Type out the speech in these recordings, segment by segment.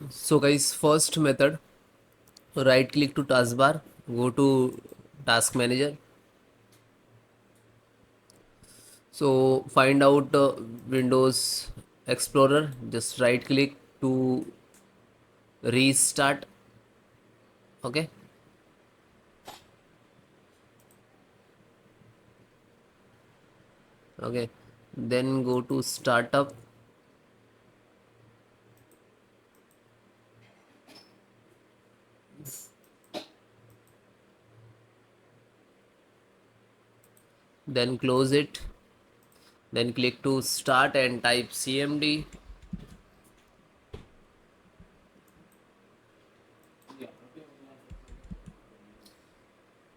So guys, first method, right click to taskbar, go to task manager. So find out Windows Explorer, just right click to restart. Okay, okay, then go to startup. Then close it, then click to start and type cmd,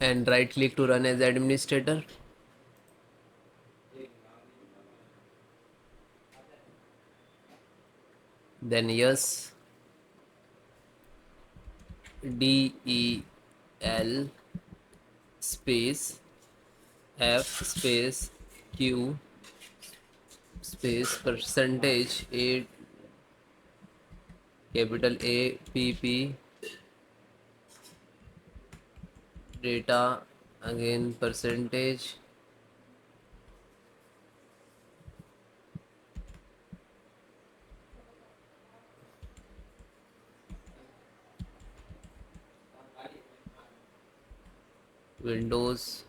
and right click to run as administrator. Then yes, DEL space F space Q space percentage A, capital A P P, data, again percentage, Windows,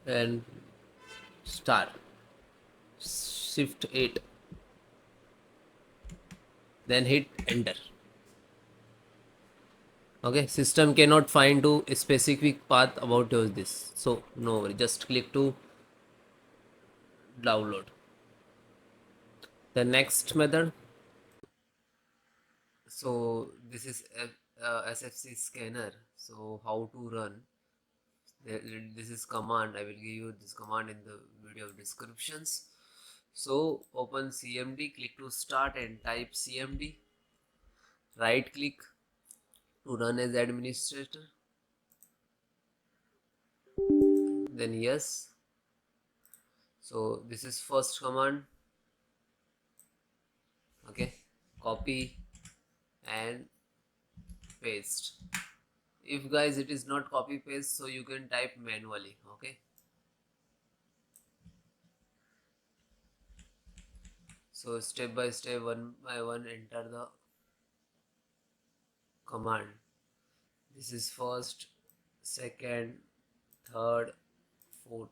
and star, shift 8, then hit enter. Okay, system cannot find to a specific path about this, so no worry, just click to download. The next method, so this is a SFC scanner. So how to run, this is command, I will give you this command in the video descriptions. So open cmd, click to start and type cmd, right click to run as administrator, then yes. So this is first command. Okay, copy and paste. If guys it is not copy paste, so you can type manually. Okay, so step by step, one by one, enter the command. This is first, second, third, fourth.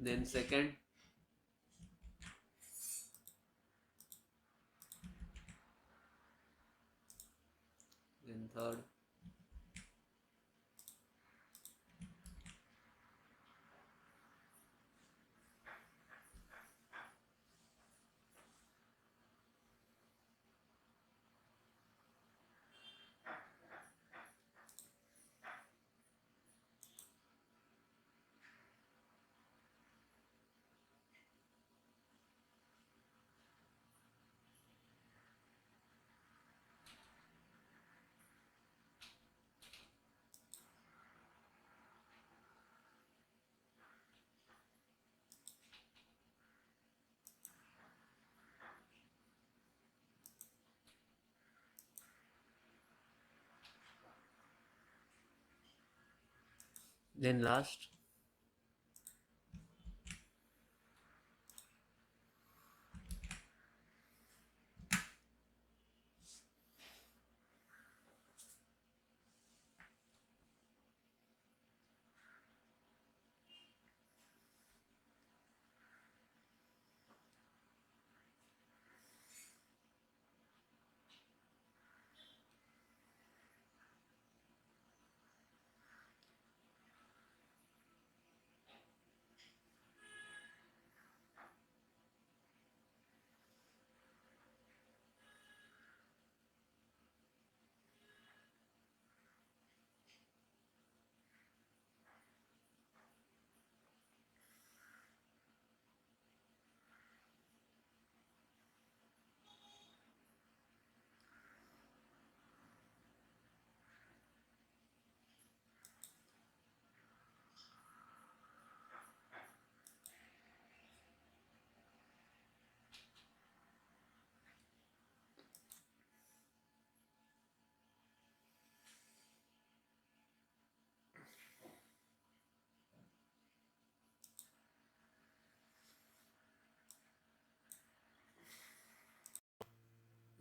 Then second, then third, then last.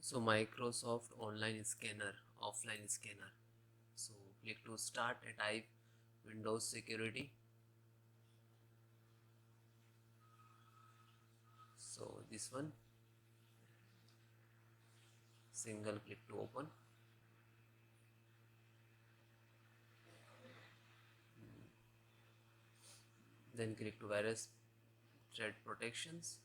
So Microsoft online scanner, offline scanner. So click to start and type Windows security. So this one, single click to open. Then click to virus threat protections.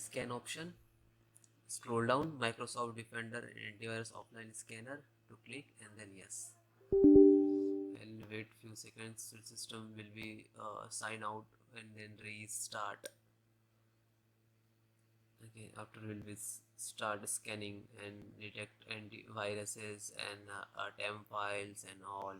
Scan option. Scroll down Microsoft Defender antivirus offline scanner to click and then yes. And wait few seconds. The system will be sign out and then restart. Okay, after will be start scanning and detect antiviruses and temp files and all.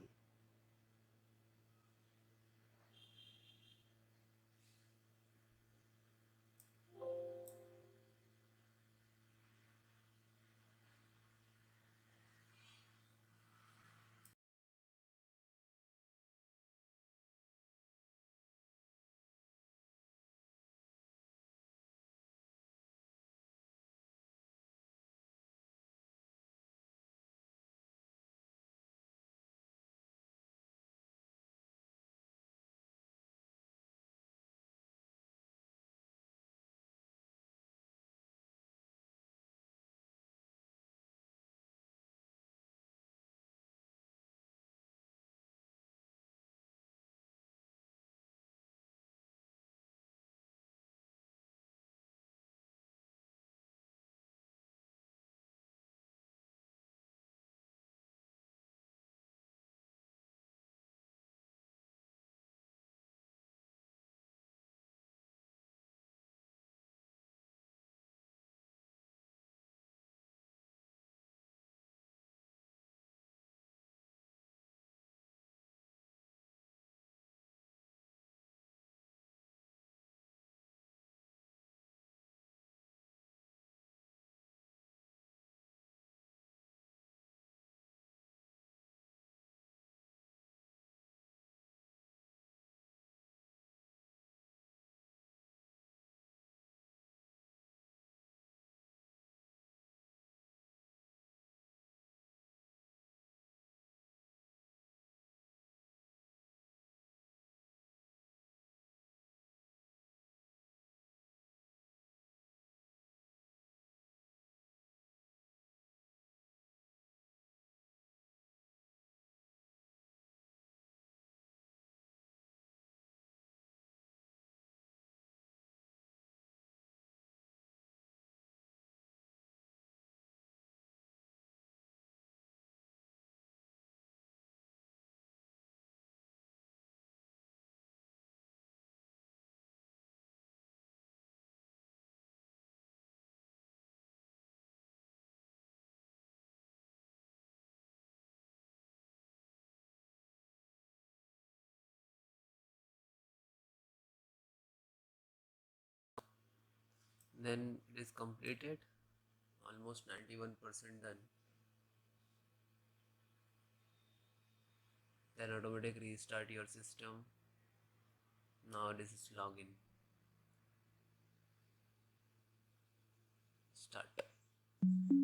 Then it is completed, almost 91% done. Then automatic restart your system. Now this is login. Start.